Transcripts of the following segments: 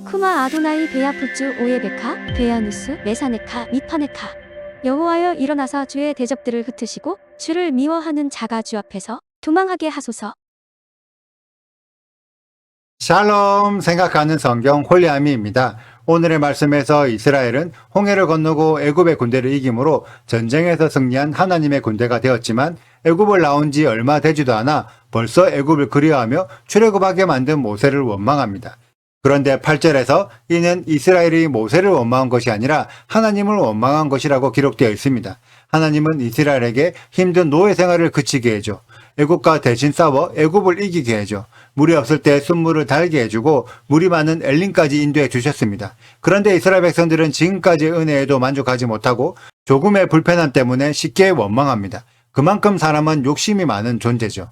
쿠마 아도나이 베야푸츠 오예베카 베야누스 메사네카 미파네카. 여호와여 일어나사 주의 대적들을 흩으시고 주를 미워하는 자가 주 앞에서 도망하게 하소서. 샬롬 생각하는 성경 홀리아미입니다. 오늘의 말씀에서 이스라엘은 홍해를 건너고 애굽의 군대를 이김으로 전쟁에서 승리한 하나님의 군대가 되었지만 애굽을 나온 지 얼마 되지도 않아 벌써 애굽을 그리워하며 출애굽하게 만든 모세를 원망합니다. 그런데 8절에서 이는 이스라엘이 모세를 원망한 것이 아니라 하나님을 원망한 것이라고 기록되어 있습니다. 하나님은 이스라엘에게 힘든 노예 생활을 그치게 해줘 애굽과 대신 싸워 애굽을 이기게 해줘 물이 없을 때 순물을 달게 해주고 물이 많은 엘림까지 인도해 주셨습니다. 그런데 이스라엘 백성들은 지금까지의 은혜에도 만족하지 못하고 조금의 불편함 때문에 쉽게 원망합니다. 그만큼 사람은 욕심이 많은 존재죠.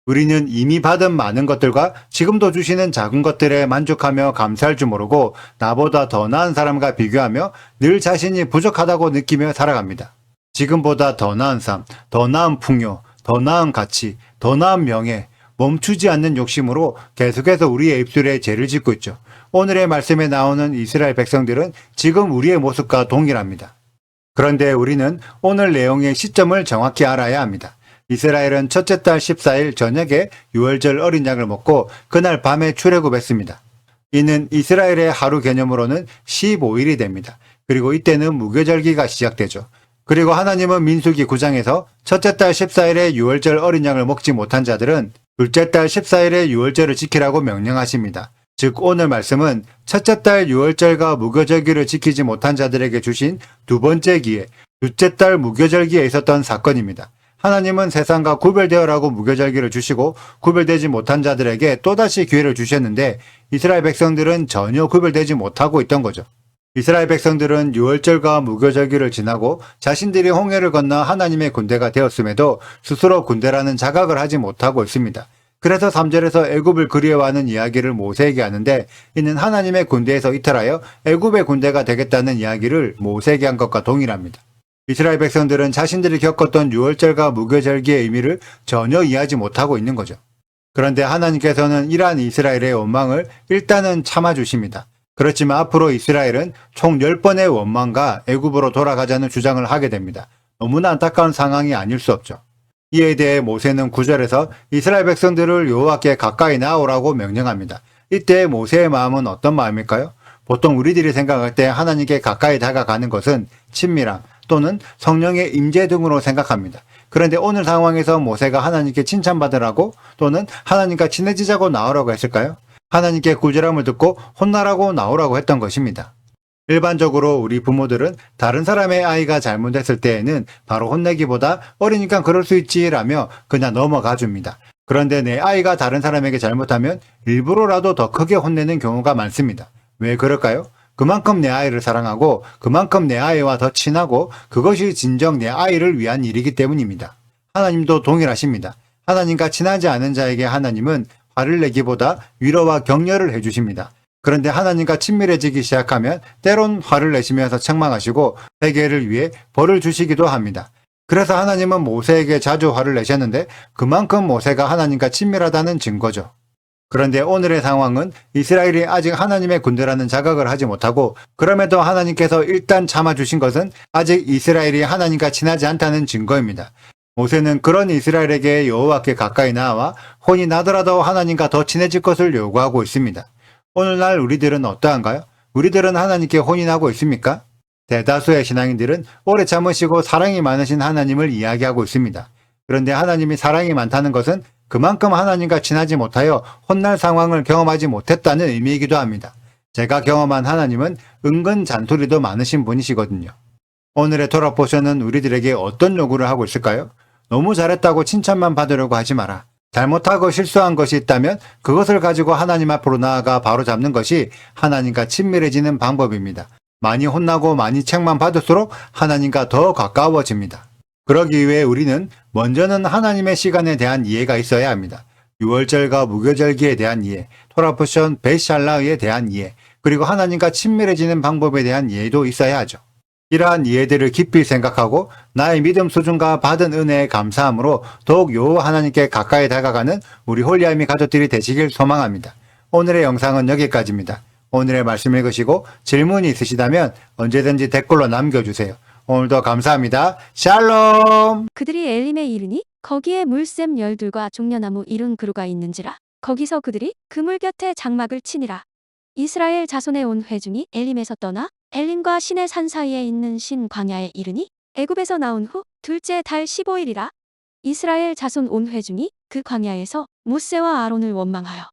우리는 이미 받은 많은 것들과 지금도 주시는 작은 것들에 만족하며 감사할 줄 모르고 나보다 더 나은 사람과 비교하며 늘 자신이 부족하다고 느끼며 살아갑니다. 지금보다 더 나은 삶, 더 나은 풍요, 더 나은 가치, 더 나은 명예, 멈추지 않는 욕심으로 계속해서 우리의 입술에 죄를 짓고 있죠. 오늘의 말씀에 나오는 이스라엘 백성들은 지금 우리의 모습과 동일합니다. 그런데 우리는 오늘 내용의 시점을 정확히 알아야 합니다. 이스라엘은 첫째 달 14일 저녁에 유월절 어린 양을 먹고 그날 밤에 출애굽했습니다. 이는 이스라엘의 하루 개념으로는 15일이 됩니다. 그리고 이때는 무교절기가 시작되죠. 그리고 하나님은 민수기 9장에서 첫째 달 14일에 유월절 어린 양을 먹지 못한 자들은 둘째 달 14일에 유월절을 지키라고 명령하십니다. 즉 오늘 말씀은 첫째 달 유월절과 무교절기를 지키지 못한 자들에게 주신 두 번째 기회, 둘째 달 무교절기에 있었던 사건입니다. 하나님은 세상과 구별되어라고 무교절기를 주시고 구별되지 못한 자들에게 또다시 기회를 주셨는데 이스라엘 백성들은 전혀 구별되지 못하고 있던 거죠. 이스라엘 백성들은 유월절과 무교절기를 지나고 자신들이 홍해를 건너 하나님의 군대가 되었음에도 스스로 군대라는 자각을 하지 못하고 있습니다. 그래서 3절에서 애굽을 그리워하는 이야기를 모세에게 하는데 이는 하나님의 군대에서 이탈하여 애굽의 군대가 되겠다는 이야기를 모세에게 한 것과 동일합니다. 이스라엘 백성들은 자신들이 겪었던 유월절과 무교절기의 의미를 전혀 이해하지 못하고 있는 거죠. 그런데 하나님께서는 이러한 이스라엘의 원망을 일단은 참아주십니다. 그렇지만 앞으로 이스라엘은 총 10번의 원망과 애굽으로 돌아가자는 주장을 하게 됩니다. 너무나 안타까운 상황이 아닐 수 없죠. 이에 대해 모세는 9절에서 이스라엘 백성들을 여호와께 가까이 나오라고 명령합니다. 이때 모세의 마음은 어떤 마음일까요? 보통 우리들이 생각할 때 하나님께 가까이 다가가는 것은 친밀함 또는 성령의 임재 등으로 생각합니다. 그런데 오늘 상황에서 모세가 하나님께 칭찬받으라고 또는 하나님과 친해지자고 나오라고 했을까요? 하나님께 구절함을 듣고 혼나라고 나오라고 했던 것입니다. 일반적으로 우리 부모들은 다른 사람의 아이가 잘못했을 때에는 바로 혼내기보다 어리니까 그럴 수 있지 라며 그냥 넘어가 줍니다. 그런데 내 아이가 다른 사람에게 잘못하면 일부러라도 더 크게 혼내는 경우가 많습니다. 왜 그럴까요? 그만큼 내 아이를 사랑하고 그만큼 내 아이와 더 친하고 그것이 진정 내 아이를 위한 일이기 때문입니다. 하나님도 동일하십니다. 하나님과 친하지 않은 자에게 하나님은 화를 내기보다 위로와 격려를 해주십니다. 그런데 하나님과 친밀해지기 시작하면 때론 화를 내시면서 책망하시고 회개를 위해 벌을 주시기도 합니다. 그래서 하나님은 모세에게 자주 화를 내셨는데 그만큼 모세가 하나님과 친밀하다는 증거죠. 그런데 오늘의 상황은 이스라엘이 아직 하나님의 군대라는 자각을 하지 못하고 그럼에도 하나님께서 일단 참아주신 것은 아직 이스라엘이 하나님과 친하지 않다는 증거입니다. 모세는 그런 이스라엘에게 여호와께 가까이 나와 혼이 나더라도 하나님과 더 친해질 것을 요구하고 있습니다. 오늘날 우리들은 어떠한가요? 우리들은 하나님께 혼이 나고 있습니까? 대다수의 신앙인들은 오래 참으시고 사랑이 많으신 하나님을 이야기하고 있습니다. 그런데 하나님이 사랑이 많다는 것은 그만큼 하나님과 친하지 못하여 혼날 상황을 경험하지 못했다는 의미이기도 합니다. 제가 경험한 하나님은 은근 잔소리도 많으신 분이시거든요. 오늘의 토라 포션은 우리들에게 어떤 요구를 하고 있을까요? 너무 잘했다고 칭찬만 받으려고 하지 마라. 잘못하고 실수한 것이 있다면 그것을 가지고 하나님 앞으로 나아가 바로잡는 것이 하나님과 친밀해지는 방법입니다. 많이 혼나고 많이 책만 받을수록 하나님과 더 가까워집니다. 그러기 위해 우리는 먼저는 하나님의 시간에 대한 이해가 있어야 합니다. 유월절과 무교절기에 대한 이해, 토라포션 베샬라에 대한 이해, 그리고 하나님과 친밀해지는 방법에 대한 이해도 있어야 하죠. 이러한 이해들을 깊이 생각하고 나의 믿음 수준과 받은 은혜에 감사함으로 더욱 여호와 하나님께 가까이 다가가는 우리 홀리아미 가족들이 되시길 소망합니다. 오늘의 영상은 여기까지입니다. 오늘의 말씀 읽으시고 질문이 있으시다면 언제든지 댓글로 남겨주세요. 오늘도 감사합니다. 샬롬! 그들이 엘림에 이르니 거기에 물샘 열둘과 종려나무 이른 그루가 있는지라. 거기서 그들이 그물 곁에 장막을 치니라. 이스라엘 자손의 온 회중이 엘림에서 떠나 엘림과 신의 산 사이에 있는 신 광야에 이르니 애굽에서 나온 후 둘째 달 15일이라. 이스라엘 자손 온 회중이 그 광야에서 모세와 아론을 원망하여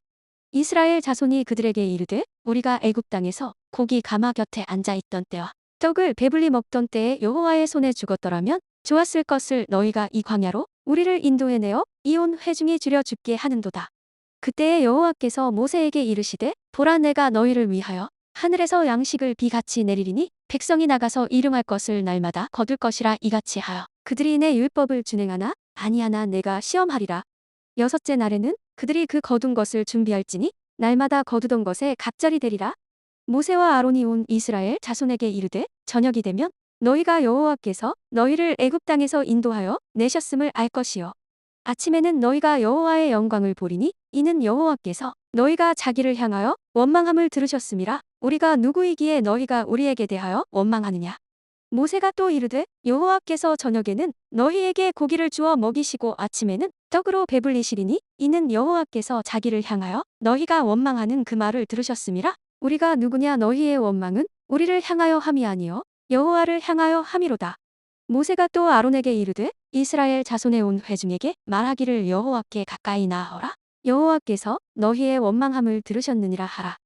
이스라엘 자손이 그들에게 이르되 우리가 애굽 땅에서 고기 가마 곁에 앉아 있던 때와 떡을 배불리 먹던 때에 여호와의 손에 죽었더라면 좋았을 것을 너희가 이 광야로 우리를 인도해내어 이 온 회중이 줄여 죽게 하는도다. 그때에 여호와께서 모세에게 이르시되 보라 내가 너희를 위하여 하늘에서 양식을 비같이 내리리니 백성이 나가서 일용할 것을 날마다 거둘 것이라 이같이 하여 그들이 내 율법을 준행하나 아니하나 내가 시험하리라. 여섯째 날에는 그들이 그 거둔 것을 준비할지니 날마다 거두던 것에 갑절이 되리라. 모세와 아론이 온 이스라엘 자손에게 이르되 저녁이 되면 너희가 여호와께서 너희를 애굽 땅에서 인도하여 내셨음을 알 것이요 아침에는 너희가 여호와의 영광을 보리니 이는 여호와께서 너희가 자기를 향하여 원망함을 들으셨음이라. 우리가 누구이기에 너희가 우리에게 대하여 원망하느냐. 모세가 또 이르되 여호와께서 저녁에는 너희에게 고기를 주어 먹이시고 아침에는 떡으로 배불리시리니 이는 여호와께서 자기를 향하여 너희가 원망하는 그 말을 들으셨음이라. 우리가 누구냐. 너희의 원망은 우리를 향하여 함이 아니요 여호와를 향하여 함이로다. 모세가 또 아론에게 이르되 이스라엘 자손의 온 회중에게 말하기를 여호와께 가까이 나아오라. 여호와께서 너희의 원망함을 들으셨느니라 하라.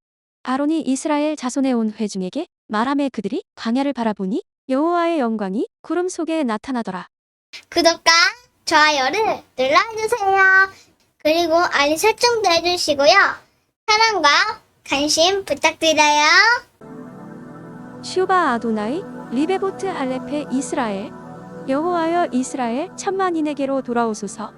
아론이 이스라엘 자손의 온 회중에게 말하매 그들이 광야를 바라보니 여호와의 영광이 구름 속에 나타나더라. 구독과 좋아요를 눌러주세요. 그리고 알림 설정도 해주시고요. 사랑과 관심 부탁드려요. 슈바 아도나이 리베보트 할레페 이스라엘 여호와여 이스라엘 천만인에게로 돌아오소서.